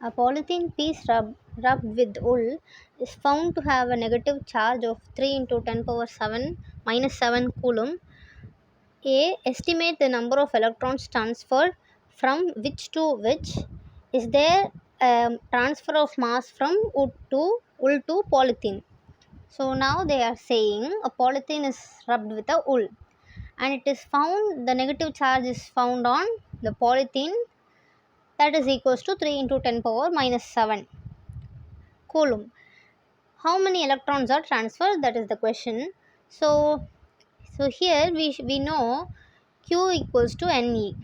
A polythene piece rubbed with wool is found to have a negative charge of 3 into 10 power 7 minus 7 coulomb. A. Estimate the number of electrons transferred from which to which. Is there a transfer of mass from wool to polythene? So now they are saying a polythene is rubbed with a wool, and it is found the negative charge is found on the polythene, that is equals to 3 into 10 power minus 7 coulomb. How many electrons are transferred? That is the question. So here we know Q equals to Ne.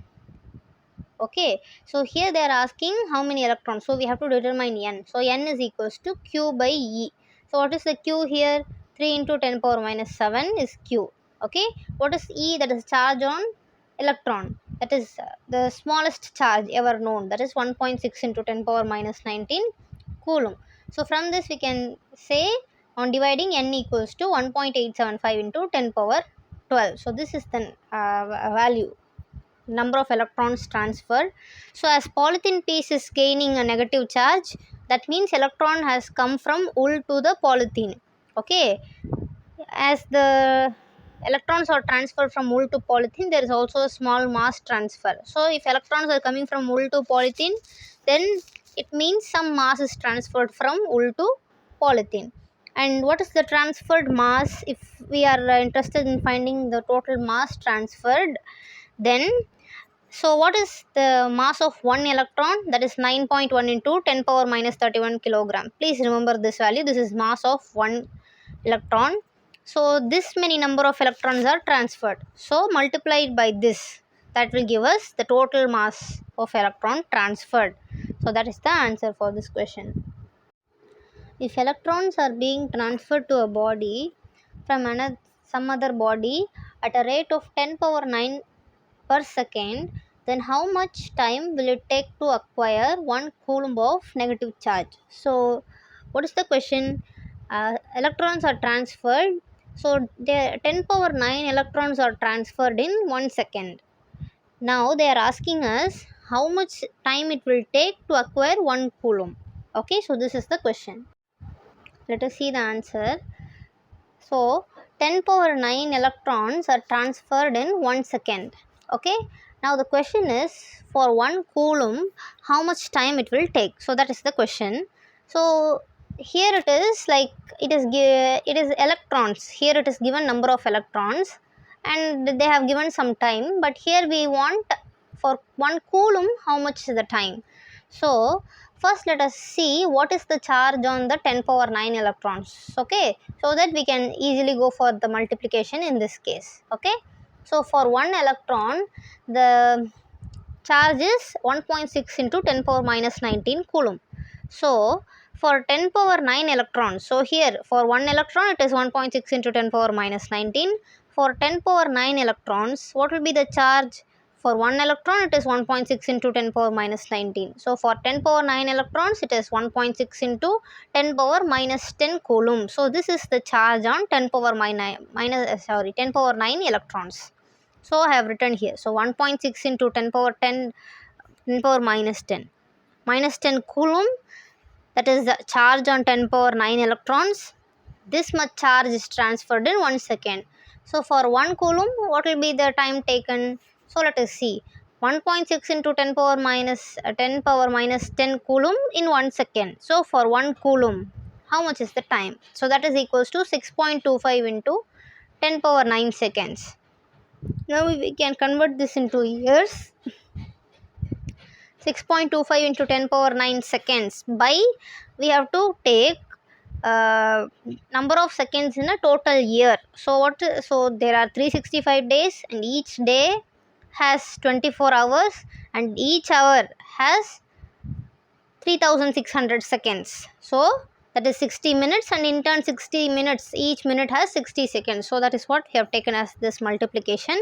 Okay, so here they are asking how many electrons, so we have to determine N. So N is equals to Q by E. So what is the Q here? 3 into 10 power minus 7 is Q. Okay, what is E? That is charge on electron, that is the smallest charge ever known, that is 1.6 into 10 power minus 19 coulomb. So from this we can say, on dividing, N equals to 1.875 into 10 power 12. So this is the value, number of electrons transferred. So as polythene piece is gaining a negative charge, that means electron has come from wool to the polythene. Okay, as the electrons are transferred from wool to polythene, there is also a small mass transfer. So if electrons are coming from wool to polythene, then it means some mass is transferred from wool to polythene. And what is the transferred mass? If we are interested in finding the total mass transferred, then so what is the mass of one electron? That is 9.1 into 10 power minus 31 kilogram. Please remember this value. This is mass of one electron. So this many number of electrons are transferred. So multiplied by this, that will give us the total mass of electron transferred. So that is the answer for this question. If electrons are being transferred to a body from some other body at a rate of 10 power 9 per second, then how much time will it take to acquire 1 coulomb of negative charge? So what is the question? Electrons are transferred, so the 10 power 9 electrons are transferred in 1 second. Now they are asking us how much time it will take to acquire 1 coulomb. Okay, so this is the question. Let us see the answer. So 10 power 9 electrons are transferred in 1 second. Okay, now the question is, for 1 coulomb how much time it will take? So that is the question. So here it is like it is electrons. Here it is given number of electrons and they have given some time, but here we want for 1 coulomb how much is the time. So first let us see what is the charge on the 10 power 9 electrons. Okay, so that we can easily go for the multiplication in this case. Okay, so for 1 electron the charge is 1.6 into 10 power minus 19 coulomb. So for 10 power 9 electrons, so here for 1 electron it is 1.6 into 10 power minus 19. For 10 power 9 electrons, what will be the charge? For 1 electron it is 1.6 into 10 power minus 19. So for 10 power 9 electrons it is 1.6 into 10 power minus 10 coulomb. So this is the charge on 10 power 10 power 9 electrons. So I have written here. So 1.6 into 10 power 10 power minus 10 coulomb, that is the charge on 10 power 9 electrons. This much charge is transferred in 1 second. So for 1 coulomb what will be the time taken? So let us see. 1.6 into 10 power minus 10 coulomb in 1 second. So for 1 coulomb how much is the time? So that is equals to 6.25 into 10 power 9 seconds. Now we can convert this into years. 6.25 into 10 power 9 seconds by, we have to take number of seconds in a total year. So there are 365 days and each day has 24 hours and each hour has 3600 seconds. So that is 60 minutes, and in turn 60 minutes, each minute has 60 seconds. So that is what we have taken as this multiplication.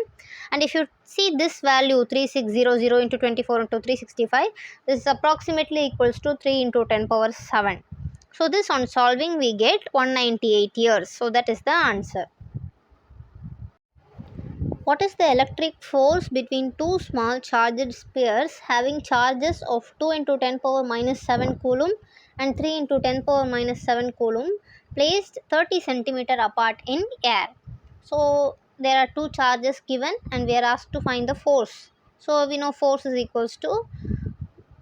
And if you see this value 3600 into 24 into 365, this is approximately equals to 3 into 10 power 7. So this on solving we get 198 years. So that is the answer. What is the electric force between two small charged spheres having charges of 2 into 10 power minus 7 coulomb and 3 into 10 power minus 7 coulomb placed 30 centimeter apart in air? So there are two charges given and we are asked to find the force. So we know force is equals to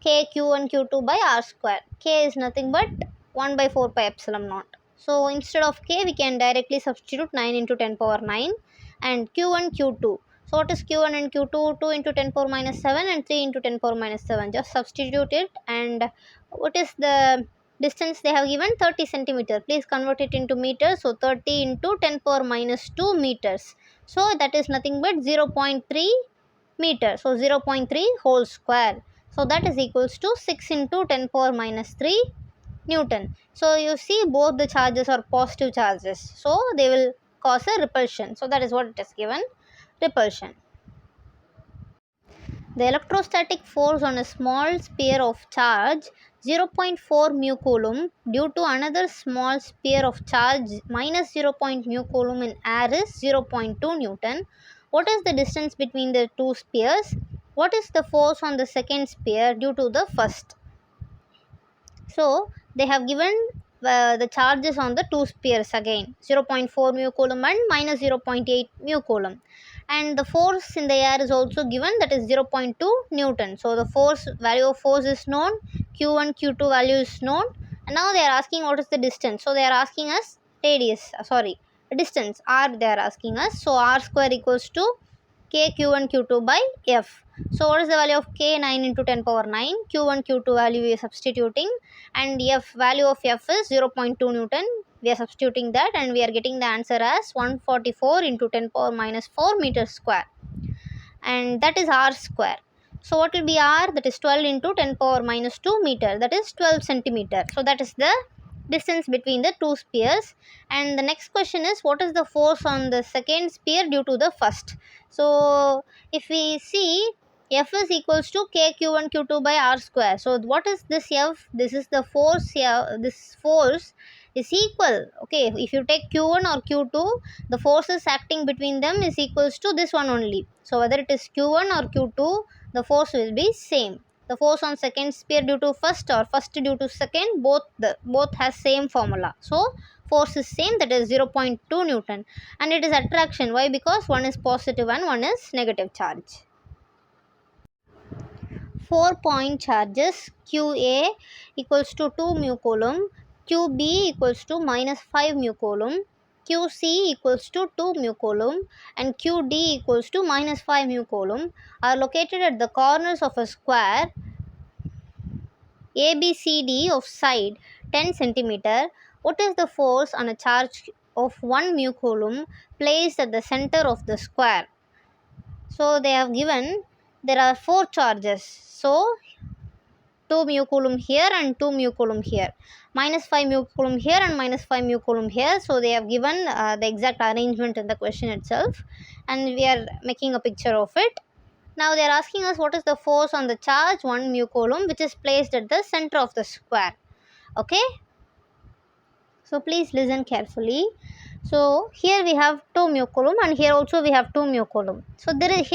k q1 q2 by r square. K is nothing but 1 by 4 pi epsilon naught. So instead of k we can directly substitute 9 into 10 power 9 and q1 q2. So what is q1 and q2? 2 into 10 power minus 7 and 3 into 10 power minus 7. Just substitute it. And what is the distance they have given? 30 centimeter. Please convert it into meters. So 30 into 10 power minus 2 meters. So that is nothing but 0.3 meter. So 0.3 whole square. So that is equals to 6 into 10 power minus 3 Newton. So you see both the charges are positive charges. So they will cause a repulsion. So that is what it is given, repulsion. The electrostatic force on a small sphere of charge 0.4 mu coulomb due to another small sphere of charge minus 0.0 mu coulomb in air is 0.2 Newton. What is the distance between the two spheres? What is the force on the second sphere due to the first? So they have given the charges on the two spheres again 0.4 mu coulomb and minus 0.8 mu coulomb, and the force in the air is also given, that is 0.2 Newton. So the force value of force is known, q1 q2 value is known, and now they are asking what is the distance. So they are asking us radius, distance r they are asking us. So r square equals to k q1 q2 by f. So what is the value of k? 9 into 10 power 9. q1 q2 value we are substituting, and f value of f is 0.2 Newton. We are substituting that and we are getting the answer as 144 into 10 power minus 4 meters square, and that is r square. So what will be r? That is 12 into 10 power minus 2 meter, that is 12 centimeter. So that is the distance between the two spheres. And the next question is what is the force on the second sphere due to the first? So if we see, f is equals to k q1 q2 by r square. So what is this f? This is the force here. This force is equal. Okay, if you take q1 or q2, the forces acting between them is equals to this one only. So whether it is q1 or q2, the force will be same. The force on second sphere due to first or first due to second, both has same formula. So force is same, that is 0.2 Newton, and it is attraction. Why? Because one is positive and one is negative charge. 4-point charges qa equals to 2 mu coulomb, qb equals to minus 5 mu coulomb, qc equals to 2 mu coulomb, and qd equals to minus 5 mu coulomb are located at the corners of a square ABCD of side 10 cm. What is the force on a charge of 1 mu coulomb placed at the center of the square? So they have given there are 4 charges. So 2 mu coulomb here and 2 mu coulomb here, minus 5 mu coulomb here and minus 5 mu coulomb here. So they have given the exact arrangement in the question itself, and we are making a picture of it. Now they are asking us what is the force on the charge 1 mu coulomb which is placed at the center of the square. Okay, so please listen carefully. So here we have 2 mu coulomb and here also we have 2 mu coulomb. So there is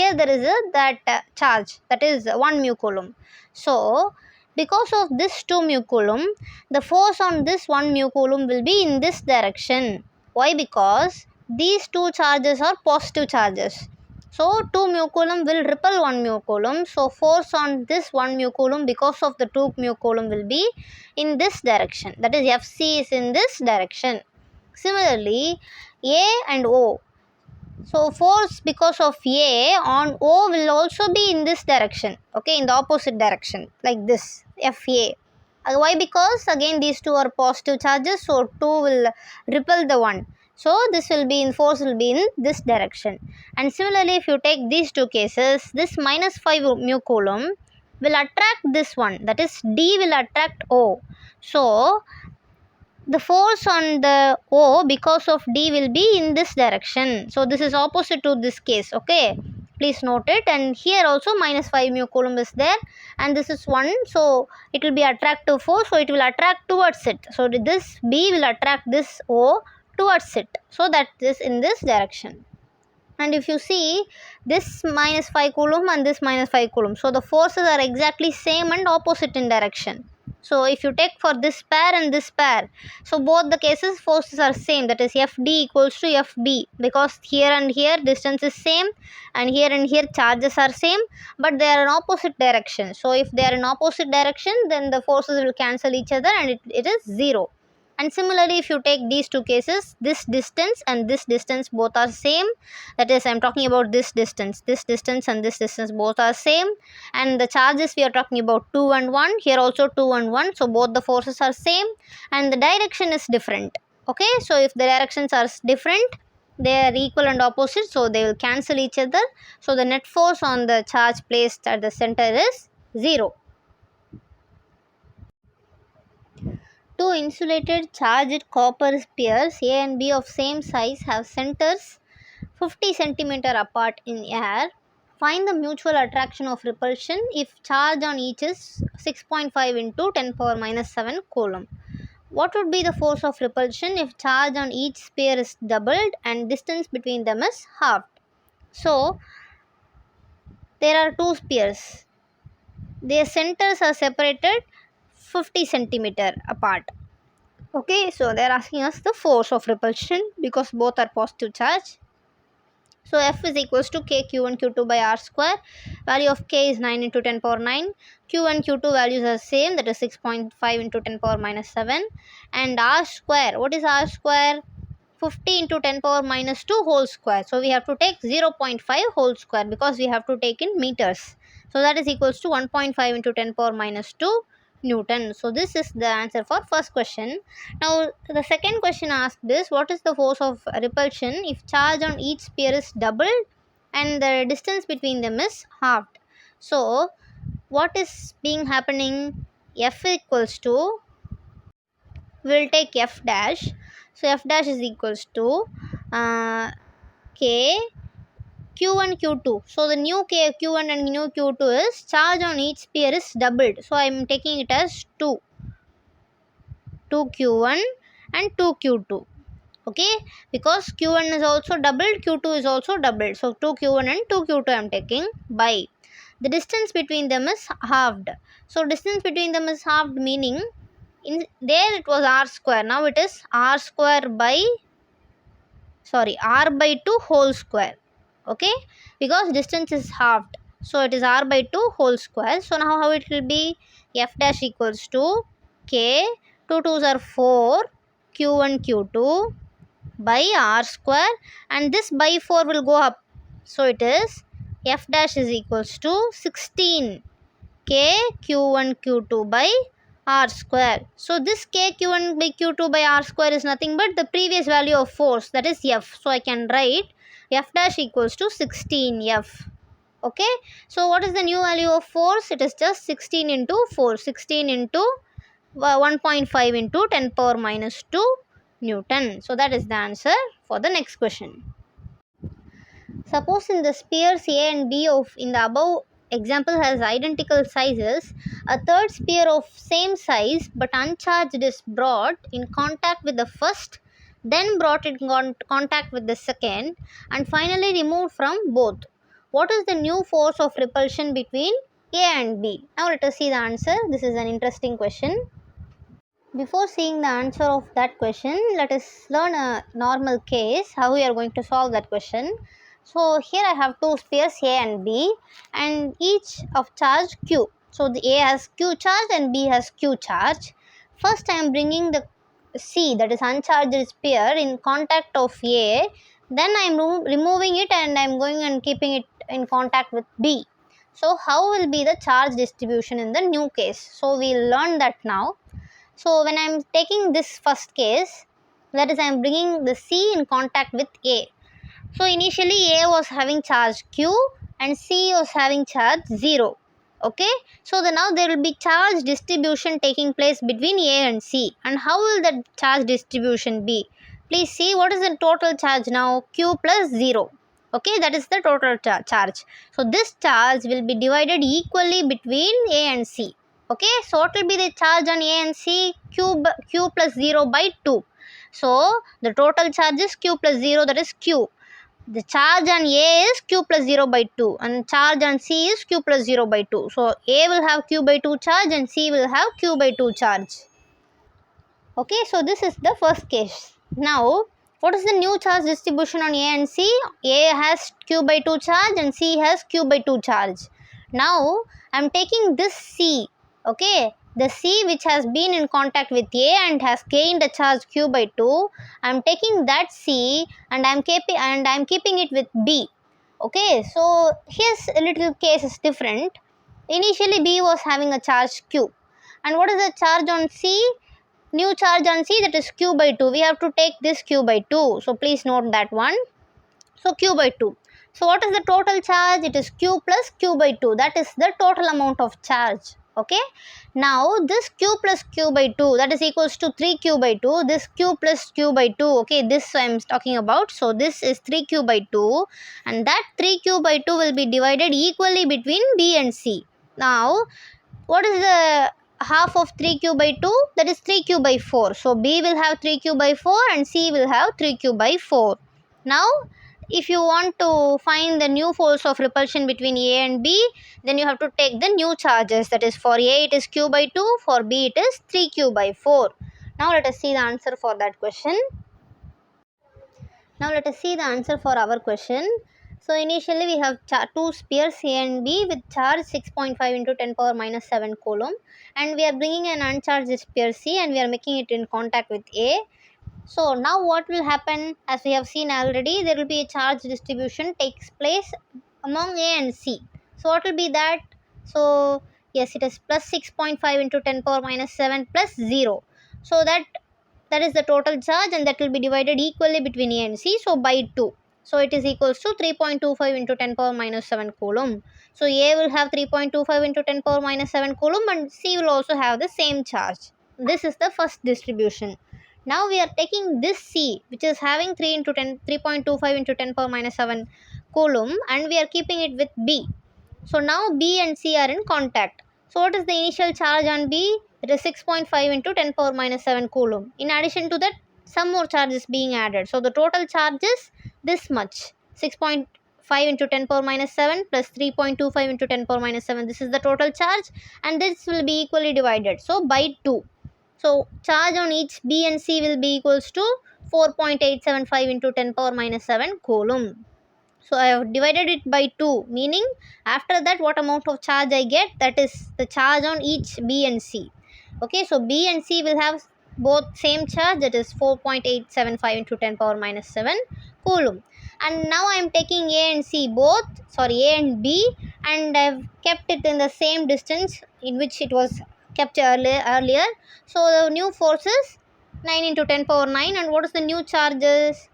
that charge, that is 1 mu coulomb. So because of this 2 mu coulomb, the force on this 1 mu coulomb will be in this direction. Why? Because these two charges are positive charges. So 2 mu coulomb will repel 1 mu coulomb. So force on this 1 mu coulomb because of the 2 mu coulomb will be in this direction. That is Fc is in this direction. Similarly, A and O. So force because of A on O will also be in this direction. Okay, in the opposite direction, like this, Fa. Why? Because again these two are positive charges, so 2 will repel the 1. So this will be in force will be in this direction. And similarly, if you take these two cases, this minus 5 mu coulomb will attract this one, that is D will attract O. So the force on the O because of D will be in this direction. So this is opposite to this case. Okay, please note it. And here also minus 5 mu coulomb is there, and this is 1. So it will be attractive force, so it will attract towards it. So this B will attract this O towards it. So that is in this direction. And if you see, this minus 5 coulomb and this minus 5 coulomb, so the forces are exactly same and opposite in direction. So if you take for this pair and this pair, so both the cases forces are same, that is FD equals to FB, because here and here distance is same and here charges are same, but they are in opposite direction. So if they are in opposite direction, then the forces will cancel each other and it is 0. And similarly, if you take these two cases, this distance and this distance both are same, that is, I'm talking about this distance and this distance both are same, and the charges we are talking about 2 and 1, here also 2 and 1, so both the forces are same and the direction is different. Okay, so if the directions are different, they are equal and opposite, so they will cancel each other, so the net force on the charge placed at the center is 0. Two insulated charged copper spheres A and B of same size have centers 50 cm apart in air. Find the mutual attraction of repulsion if charge on each is 6.5 into 10 power minus 7 coulomb. What would be the force of repulsion if charge on each sphere is doubled and distance between them is halved? So, there are two spheres. Their centers are separated 50 cm apart. Okay, so they are asking us the force of repulsion because both are positive charge. So F is equals to K Q1 Q2 by R square. Value of K is 9 into 10 power 9. Q and Q2 values are same, that is 6.5 into 10 power minus 7. And R square, what is R square? 50 into 10 power minus 2 whole square. So we have to take 0.5 whole square because we have to take in meters. So that is equals to 1.5 into 10 power minus 2 Newton. So this is the answer for first question. Now the second question asked this: what is the force of repulsion if charge on each sphere is doubled and the distance between them is halved? So what is being happening? F equals to, we'll take F dash. So F dash is equals to K Q1 Q2. So the new K Q1 and new Q2 is charge on each sphere is doubled. So I am taking it as 2 Q1 and 2 Q2. Okay, because Q1 is also doubled, Q2 is also doubled. So 2 Q1 and 2 Q2 I am taking by. The distance between them is halved. So distance between them is halved, meaning in there it was R square. Now it is R square by, R by 2 whole square. Okay, because distance is halved, so it is R by 2 whole square. So now how it will be? F dash equals to K, 2 2s are 4, Q1 Q2 by R square, and this by 4 will go up. So it is F dash is equals to 16 K Q1 Q2 by R square. So this K Q1 by Q2 by R square is nothing but the previous value of force, that is F. So I can write F dash equals to 16 F. Okay, so what is the new value of force? It is just 16 into 4, 16 into 1.5 into 10 power minus 2 Newton. So that is the answer for the next question. Suppose in the spheres A and B of in the above example has identical sizes, a third sphere of same size but uncharged is brought in contact with the first, then brought in contact with the second, and finally removed from both. What is the new force of repulsion between A and B? Now let us see the answer. This is an interesting question. Before seeing the answer of that question, let us learn a normal case, how we are going to solve that question. So here I have two spheres A and B and each of charge Q. So the A has Q charge and B has Q charge. First I am bringing the C, that is uncharged sphere, in contact of A. Then I am removing it and I am going and keeping it in contact with B. So how will be the charge distribution in the new case? So we will learn that now. So when I am taking this first case, that is I am bringing the C in contact with A. So initially A was having charge Q and C was having charge 0. Okay, so now there will be charge distribution taking place between A and C. And how will that charge distribution be? Please see, what is the total charge now? Q plus 0. Okay, that is the total charge. So this charge will be divided equally between A and C. Okay, so what will be the charge on A and C? Q plus 0 by 2. So the total charge is Q plus 0, that is Q. the charge on A is q plus 0 by 2 and charge on C is q plus 0 by 2. So A will have q by 2 charge and C will have q by 2 charge. Okay, so this is the first case. Now, what is the new charge distribution on A and C? A has q by 2 charge and C has q by 2 charge. Now, I am taking this C, okay, the C which has been in contact with A and has gained a charge q by 2, I am taking that C and I am keeping it with B. Okay, so here's a little case is different. Initially, B was having a charge q. And what is the charge on C? New charge on C, that is q by 2. We have to take this q by 2. So please note that one. So q by 2. So what is the total charge? It is q plus q by 2. That is the total amount of charge. Okay. Now this q plus q by 2, that is equals to 3q by 2. This q plus q by 2. Okay. This I am talking about. So this is 3q by 2. And that 3q by 2 will be divided equally between B and C. Now what is the half of 3q by 2? That is 3q by 4. So B will have 3q by 4 and C will have 3q by 4. Now if you want to find the new force of repulsion between A and B, then you have to take the new charges. That is, for A it is q by 2, for B it is 3q by 4. Now let us see the answer for that question. Now let us see the answer for our question. So initially we have two spheres A and B with charge 6.5 into 10 power minus 7 coulomb, and we are bringing an uncharged sphere C and we are making it in contact with A. So now what will happen, as we have seen already, there will be a charge distribution takes place among A and C. So what will be that? So yes, it is plus 6.5 into 10 power minus 7 plus 0. So that is the total charge and that will be divided equally between A and C. So by 2. So it is equals to 3.25 into 10 power minus 7 coulomb. So A will have 3.25 into 10 power minus 7 coulomb and C will also have the same charge. This is the first distribution. Now we are taking this C which is having 3.25 into 10 power minus 7 coulomb and we are keeping it with B. So now B and C are in contact. So what is the initial charge on B? It is 6.5 into 10 power minus 7 coulomb. In addition to that, some more charge is being added. So the total charge is this much. 6.5 into 10 power minus 7 plus 3.25 into 10 power minus 7. This is the total charge and this will be equally divided. So by 2. So charge on each B and C will be equals to 4.875 into 10 power minus 7 coulomb. So I have divided it by 2, meaning after that what amount of charge I get, that is the charge on each B and C. Okay, so B and C will have both same charge, that is 4.875 into 10 power minus 7 coulomb. And now I am taking A and C A and B, and I have kept it in the same distance in which it was kept earlier. So the new force is 9 into 10 power 9, and what is the new charges?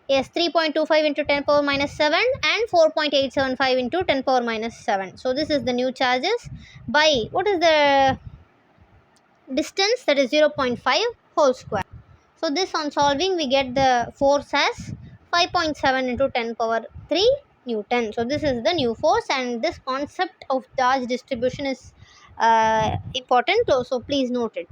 Yes, 3.25 into 10 power minus 7 and 4.875 into 10 power minus 7. So this is the new charges by, what is the distance? That is 0.5 whole square. So this on solving we get the force as 5.7 into 10 power 3 Newton. So this is the new force, and this concept of charge distribution is important. So please note it.